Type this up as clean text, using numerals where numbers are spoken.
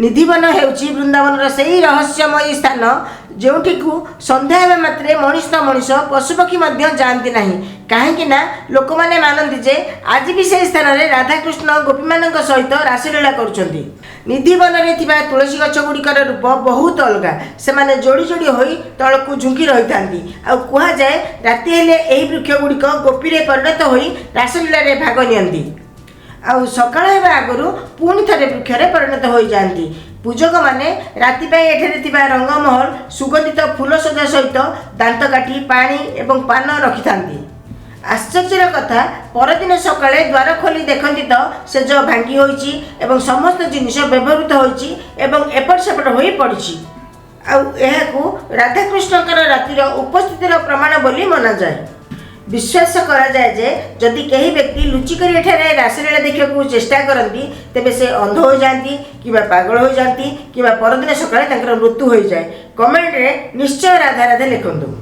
निधिवन ହେଉଛି ବୃନ୍ଦାବନର ସେହି ରହସ୍ୟମୟୀ ସ୍ଥାନ ଯେଉଁଠିକୁ ସନ୍ଧ୍ୟା ହେବା ମାତ୍ରେ ମଣିଷ ତ ମଣିଷ ପଶୁପକ୍ଷୀ ମଧ୍ୟ ଯାଆନ୍ତି ନାହିଁ। କାହିଁକି ନା ଲୋକମାନେ ମାନନ୍ତି ଯେ ଆଜି ବି ସେହି ସ୍ଥାନରେ ରାଧାକୃଷ୍ଣ ଗୋପୀମାନଙ୍କ ସହିତ ରାସଲୀଳା କରୁଛନ୍ତି। ନିଧିବନରେ ଥିବା ତୁଳସୀ ଗଛ ଗୁଡ଼ିକର ରୂପ ବହୁତ ଅଲଗା। ସେମାନେ ଯୋଡ଼ି ଯୋଡ଼ି ହୋଇ ତଳକୁ ଝୁଙ୍କି ରହିଥାନ୍ତି। ଆଉ କୁହାଯାଏ ରାତି ହେଲେ ଏହି ବୃକ୍ଷ ଗୁଡ଼ିକ ଗୋପୀରେ ପରିଣତ ହୋଇ ରାସଲୀଳାରେ ଭାଗ ନିଅନ୍ତି। ଆଉ ସକାଳ ହେବା ଆଗରୁ ପୁଣି ଥରେ ବୃକ୍ଷରେ ପରିଣତ ହୋଇଯାଆନ୍ତି। ପୂଜକମାନେ ରାତି ପାଇଁ ଏଠାରେ ଥିବା ରଙ୍ଗମହଲ ସୁଗନ୍ଧିତ ଫୁଲ ସଜା ସହିତ ଦାନ୍ତକାଠି ପାଣି ଏବଂ ପାନ ରଖିଥାନ୍ତି। ଆଶ୍ଚର୍ଯ୍ୟର କଥା, ପରଦିନ ସକାଳେ ଦ୍ୱାର ଖୋଲି ଦେଖନ୍ତି ତ ସେଜ ଭାଙ୍ଗି ହୋଇଛି ଏବଂ ସମସ୍ତ ଜିନିଷ ବ୍ୟବହୃତ ହୋଇଛି ଏବଂ ଏପଟ ସେପଟ ହୋଇ ପଡ଼ିଛି। ଆଉ ଏହାକୁ ରାଧାକୃଷ୍ଣଙ୍କର ରାତିର ଉପସ୍ଥିତିର ପ୍ରମାଣ ବୋଲି ମନାଯାଏ। विश्वास करा जाए जे जदि कहीं व्यक्ति लुचिकर एठारे रासलीला देखा चेष्टा करती तेबे से अंध हो जाती कि पागल हो जाती कि परदिन सकाळे तांकर मृत्यु हो जाए। कमेंट रे निश्चय राधा राधा लिखंतु।